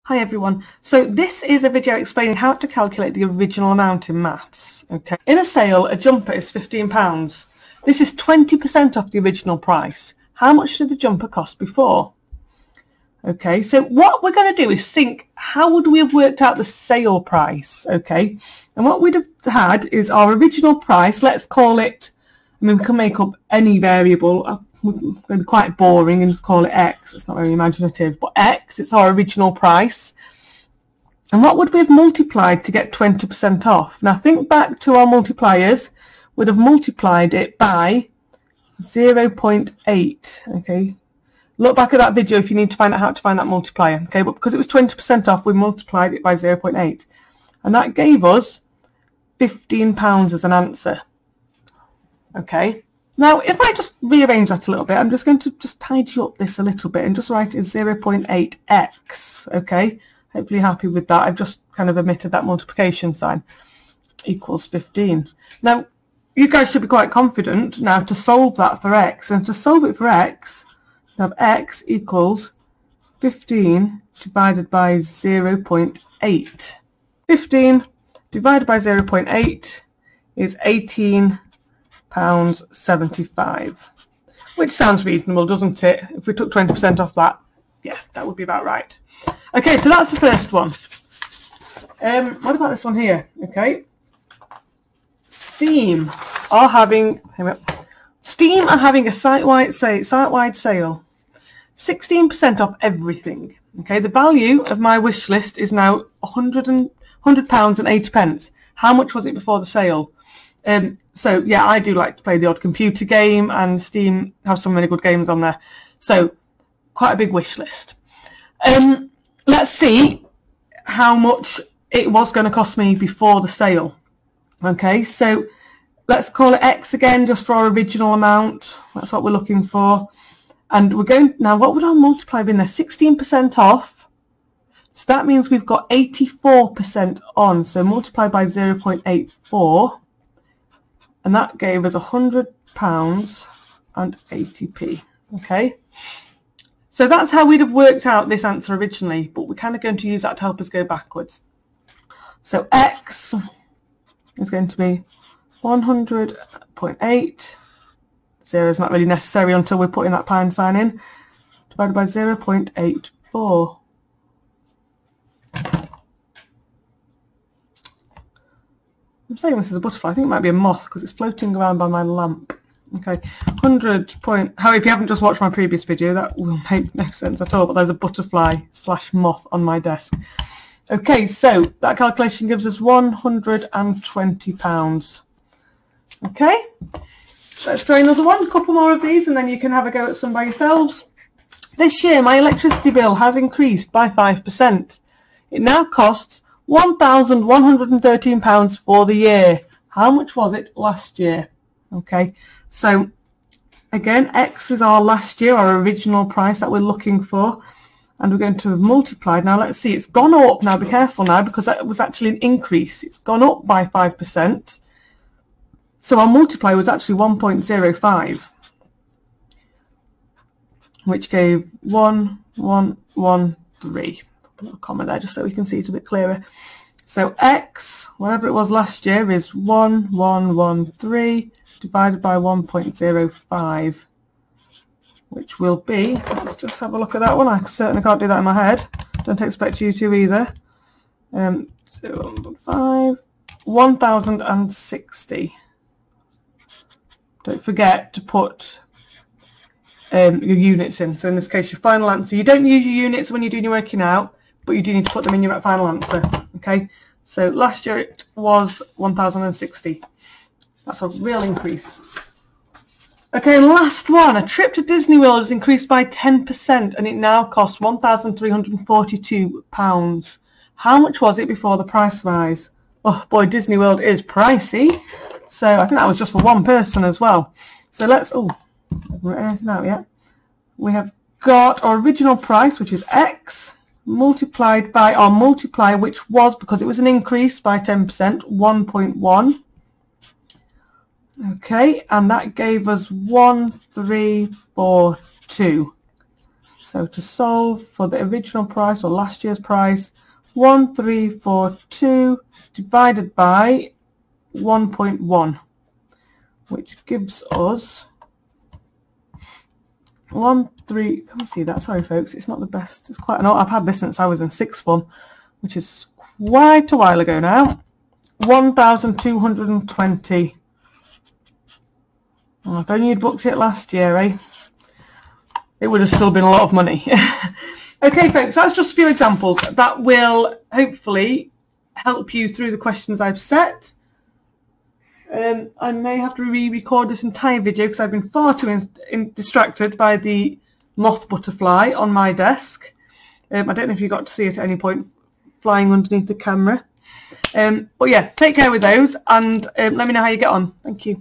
Hi everyone, so this is a video explaining how to calculate the original amount in maths. Okay. In a sale, a jumper is £15. This is 20% off the original price. How much did the jumper cost before? Okay, so what we're going to do is think, how would we have worked out the sale price? Okay, and what we'd have had is our original price. Let's call it, I mean, we can make up any variable. We're going to be quite boring and just call it X. It's not very imaginative, but X, it's our original price. And what would we have multiplied to get 20% off? Now think back to our multipliers. We'd have multiplied it by 0.8. Okay, look back at that video if you need to find out how to find that multiplier. Okay, but because it was 20% off, we multiplied it by 0.8. And that gave us £15 as an answer. Okay. Now, if I just rearrange that a little bit, I'm just going to just tidy up this a little bit and just write it as 0.8x, okay? Hopefully you're happy with that. I've just kind of omitted that multiplication sign, equals 15. Now, you guys should be quite confident now to solve that for x. And to solve it for x, we have x equals 15 divided by 0.8. 15 divided by 0.8 is £18.75, which sounds reasonable, doesn't it? If we took 20% off that, yeah, that would be about right. Okay, so that's the first one. What about this one here? Okay, Steam are having a site-wide sale, 16% off everything. Okay, the value of my wish list is now £100.80. How much was it before the sale? So yeah, I do like to play the odd computer game, and Steam have some really good games on there. So quite a big wish list. Let's see how much it was going to cost me before the sale. Okay, so let's call it X again, just for our original amount. That's what we're looking for. And we're going, now what would our multiplier have been there? 16% off. So that means we've got 84% on. So multiply by 0.84. And that gave us £100.80. Okay, so that's how we'd have worked out this answer originally, but we're kind of going to use that to help us go backwards. So X is going to be 100.8. 0 is not really necessary until we're putting that pound sign in, divided by 0.84. I'm saying this is a butterfly. I think it might be a moth because it's floating around by my lamp. Okay, 100 point. How, if you haven't just watched my previous video, that will make no sense at all. But there's a butterfly / moth on my desk. Okay, so that calculation gives us £120. Okay, let's try another one. A couple more of these, and then you can have a go at some by yourselves. This year, my electricity bill has increased by 5%. It now costs £1,113 for the year. How much was it last year? Okay, so again, X is our last year, our original price that we're looking for, and we're going to have multiplied. Now let's see, it's gone up. Now be careful now, because that was actually an increase. It's gone up by 5%. So our multiplier was actually 1.05, which gave 1113. A little comma there just so we can see it a bit clearer. So X, whatever it was last year, is 1113 divided by 1.05, which will be, let's just have a look at that one. I certainly can't do that in my head. Don't expect you to either. 1060. Don't forget to put your units in. So in this case, your final answer. You don't use your units when you're doing your working out, but you do need to put them in your final answer. Okay, so last year it was 1060. That's a real increase. Okay, and last one, a trip to Disney World has increased by 10% and it now costs £1,342. How much was it before the price rise? Oh boy, Disney World is pricey. So I think that was just for one person as well. So let's, I haven't written anything out yet. We have got our original price, which is X, multiplied by our multiplier, which was, because it was an increase by 10%, 1.1. Okay, and that gave us 1342. So to solve for the original price or last year's price, 1342 divided by 1.1, which gives us let me see that, sorry folks, it's not the best, it's quite an old, I've had this since I was in sixth form, which is quite a while ago now. 1,220. Oh, if only you'd booked it last year, eh? It would have still been a lot of money. Okay folks, that's just a few examples that will hopefully help you through the questions I've set. I may have to re-record this entire video because I've been far too distracted by the moth butterfly on my desk. I don't know if you got to see it at any point flying underneath the camera. But yeah, take care with those and let me know how you get on. Thank you.